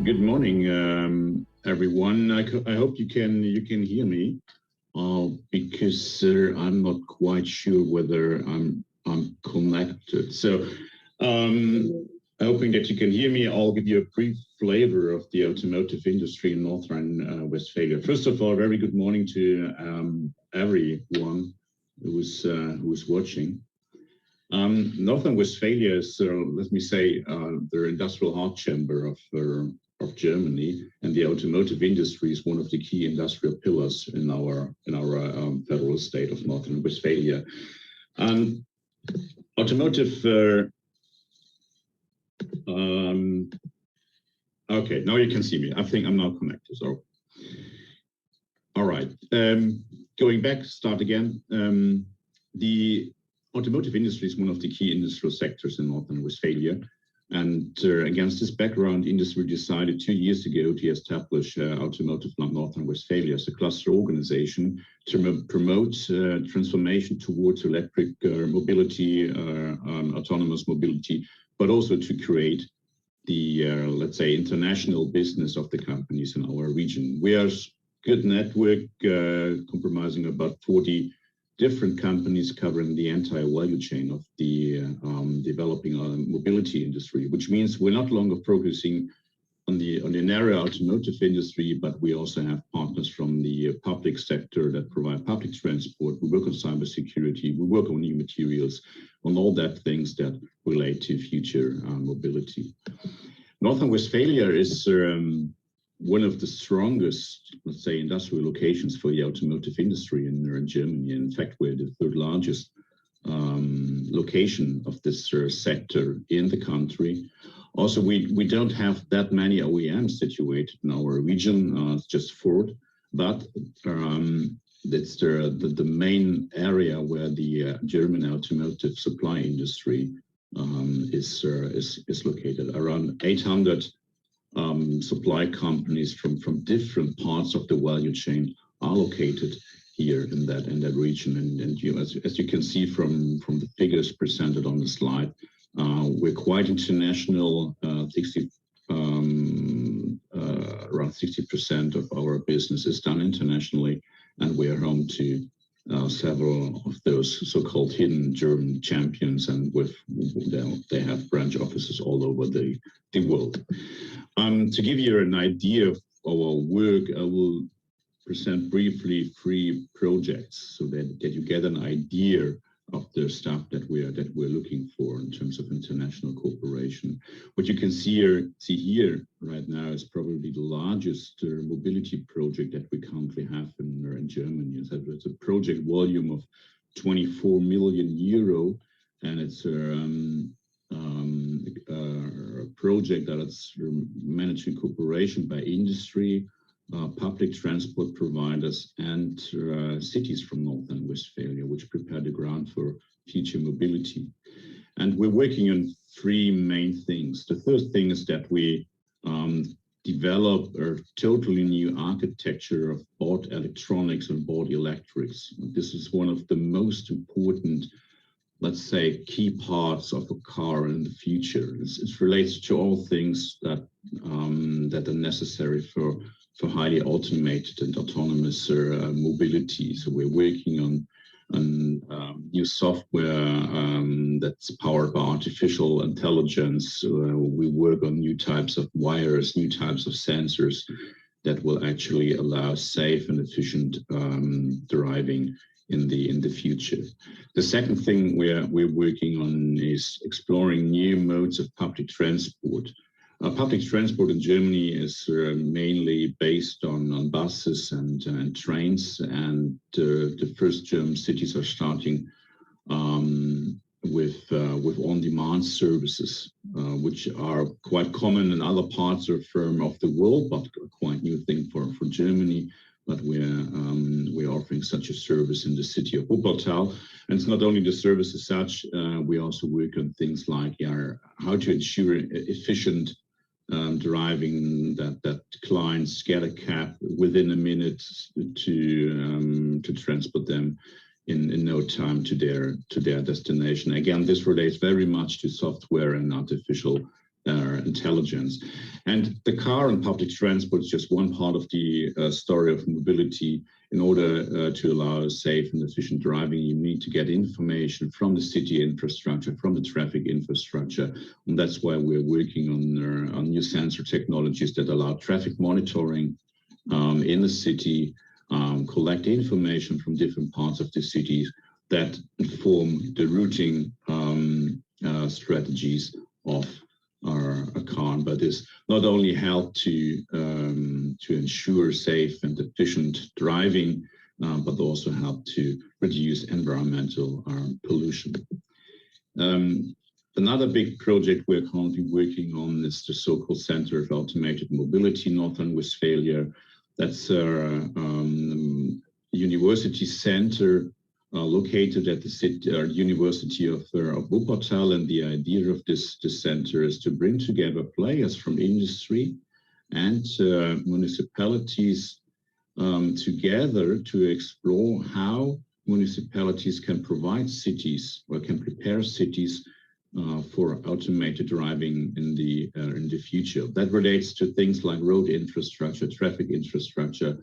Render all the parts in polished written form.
Good morning, everyone. I hope you can hear me, because I'm not quite sure whether I'm connected. So, hoping that you can hear me. I'll give you a brief flavor of the automotive industry in North Rhine-Westphalia. First of all, very good morning to everyone who's watching. North Rhine-Westphalia is, let me say, the industrial heart chamber of Germany, and the automotive industry is one of the key industrial pillars in our federal state of North Rhine-Westphalia. Automotive. Okay, now you can see me. I think I'm now connected. So, all right. Going back, start again. The automotive industry is one of the key industrial sectors in North Rhine-Westphalia. And against this background, industry decided 2 years ago to establish Automotiveland.NRW as a cluster organization to promote transformation towards electric mobility, autonomous mobility, but also to create the, let's say, international business of the companies in our region. We are a good network comprising about 40 different companies covering the entire value chain of the developing mobility industry, which means we're not longer focusing on the narrow automotive industry, but we also have partners from the public sector that provide public transport. We work on cybersecurity, we work on new materials, on all that things that relate to future mobility. North Rhine-Westphalia is one of the strongest, let's say, industrial locations for the automotive industry in Germany. In fact, we're the third largest location of this sector in the country. Also, we don't have that many OEMs situated in our region, it's just Ford, but that's the main area where the German automotive supply industry is located. Around 800 supply companies from different parts of the value chain are located here in that region. And you, as you can see from the figures presented on the slide, we're quite international. Around 60% of our business is done internationally, and we are home to several of those so-called hidden German champions, and they have branch offices all over the world. To give you an idea of our work, I will present briefly 3 projects so that you get an idea of the stuff that we're looking for in terms of international cooperation. What you can see here right now is probably the largest mobility project that we currently have in Germany. It's a project volume of 24 million euro, and it's a project that is managed in cooperation by industry, public transport providers, and cities from North Rhine-Westphalia, which prepare the ground for future mobility. And we're working on 3 main things. The first thing is that we develop a totally new architecture of board electronics and board electrics. This is one of the most important, let's say, key parts of a car in the future. It relates to all things that are necessary for highly automated and autonomous mobility. So we're working on new software that's powered by artificial intelligence. We work on new types of wires, new types of sensors that will actually allow safe and efficient driving in the future. The second thing we're working on is exploring new modes of public transport. Public transport in Germany is mainly based on buses and trains, and the first German cities are starting with on-demand services, which are quite common in other parts of the world, but a quite new thing for Germany. But we're offering such a service in the city of Wuppertal. And it's not only the service as such, we also work on things like how to ensure efficient driving, that clients get a cab within a minute to transport them in no time to their destination. Again, this relates very much to software and artificial intelligence. And the car and public transport is just one part of the story of mobility. In order to allow safe and efficient driving, you need to get information from the city infrastructure, from the traffic infrastructure. And that's why we're working on new sensor technologies that allow traffic monitoring in the city, collect information from different parts of the cities that inform the routing strategies of a car. But this not only help to ensure safe and efficient driving, but also help to reduce environmental pollution. Another big project we're currently working on is the so-called Center of Automated Mobility, North Rhine-Westphalia. That's a university center located at the city, University of Wuppertal, and the idea of this center is to bring together players from industry and municipalities together to explore how municipalities can provide cities or can prepare cities for automated driving in the future. That relates to things like road infrastructure, traffic infrastructure,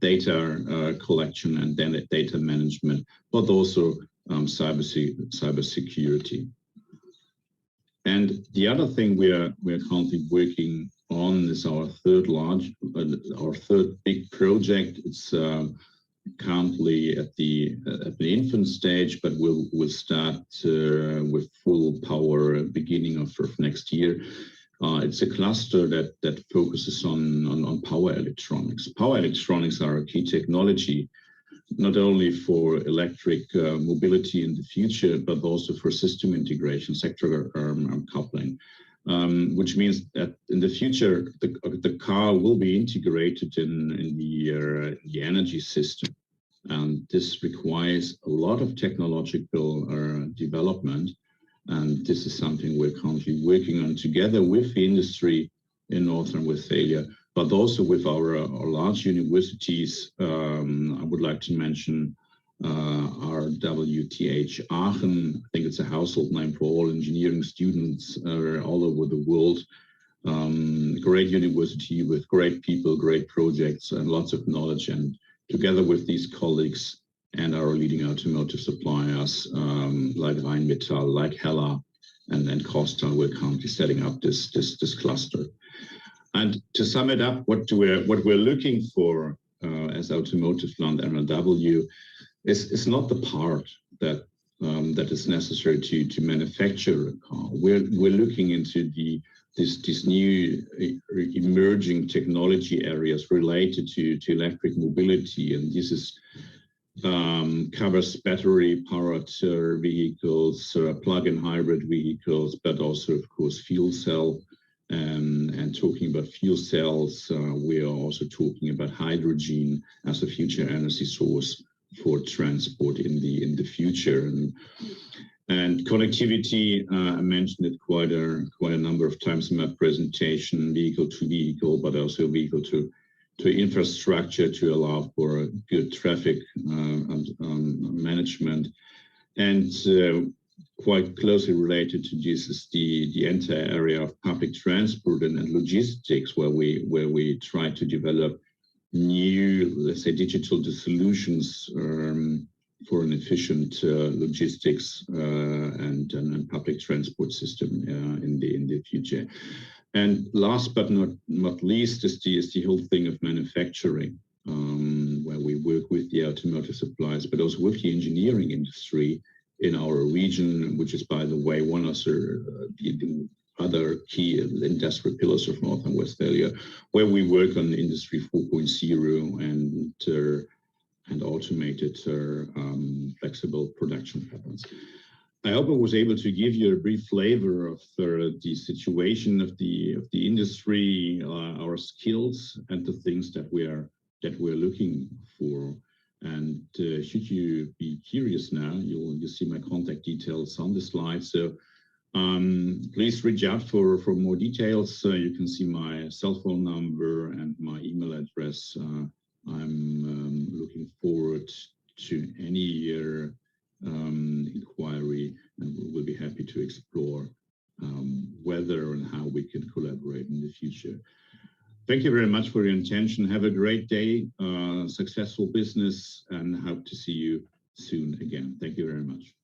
data collection and then data management, but also cyber security. And the other thing we're currently working on is our third big project. It's currently at the infant stage, but we'll start with full power beginning of next year. It's a cluster that focuses on power electronics. Power electronics are a key technology, not only for electric mobility in the future, but also for system integration, sector coupling, which means that in the future, the car will be integrated in the energy system. And this requires a lot of technological development. And this is something we're currently working on together with the industry in North Rhine-Westphalia, but also with our large universities. I would like to mention RWTH Aachen. I think it's a household name for all engineering students all over the world. Great university with great people, great projects, and lots of knowledge. And together with these colleagues and our leading automotive suppliers like Rheinmetall, like Hella, and then Costa, we're currently setting up this cluster. And to sum it up, what we're looking for as Automotiveland.NRW is not the part that is necessary to manufacture a car. We're looking into these new emerging technology areas related to electric mobility, and this is covers battery-powered vehicles, plug-in hybrid vehicles, but also, of course, fuel cell. And talking about fuel cells, we are also talking about hydrogen as a future energy source for transport in the future. And connectivity, I mentioned it quite a number of times in my presentation, vehicle to vehicle, but also vehicle to infrastructure to allow for good traffic management. And quite closely related to this is the entire area of public transport and logistics, where we try to develop new, let's say, digital solutions for an efficient logistics and public transport system in the future. And last but not least is the whole thing of manufacturing, where we work with the automotive suppliers, but also with the engineering industry in our region, which is, by the way, one of the other key industrial pillars of North Rhine-Westphalia, where we work on Industry 4.0 and automated flexible production patterns. I hope I was able to give you a brief flavor of the situation of the industry, our skills, and the things that we're looking for. And should you be curious now, you'll see my contact details on the slide. So please reach out for more details. You can see my cell phone number and my email address. I'm looking forward to any inquiry, and we'll be happy to explore whether together and how we can collaborate in the future. Thank you very much for your attention. Have a great day, successful business, and hope to see you soon again. Thank you very much.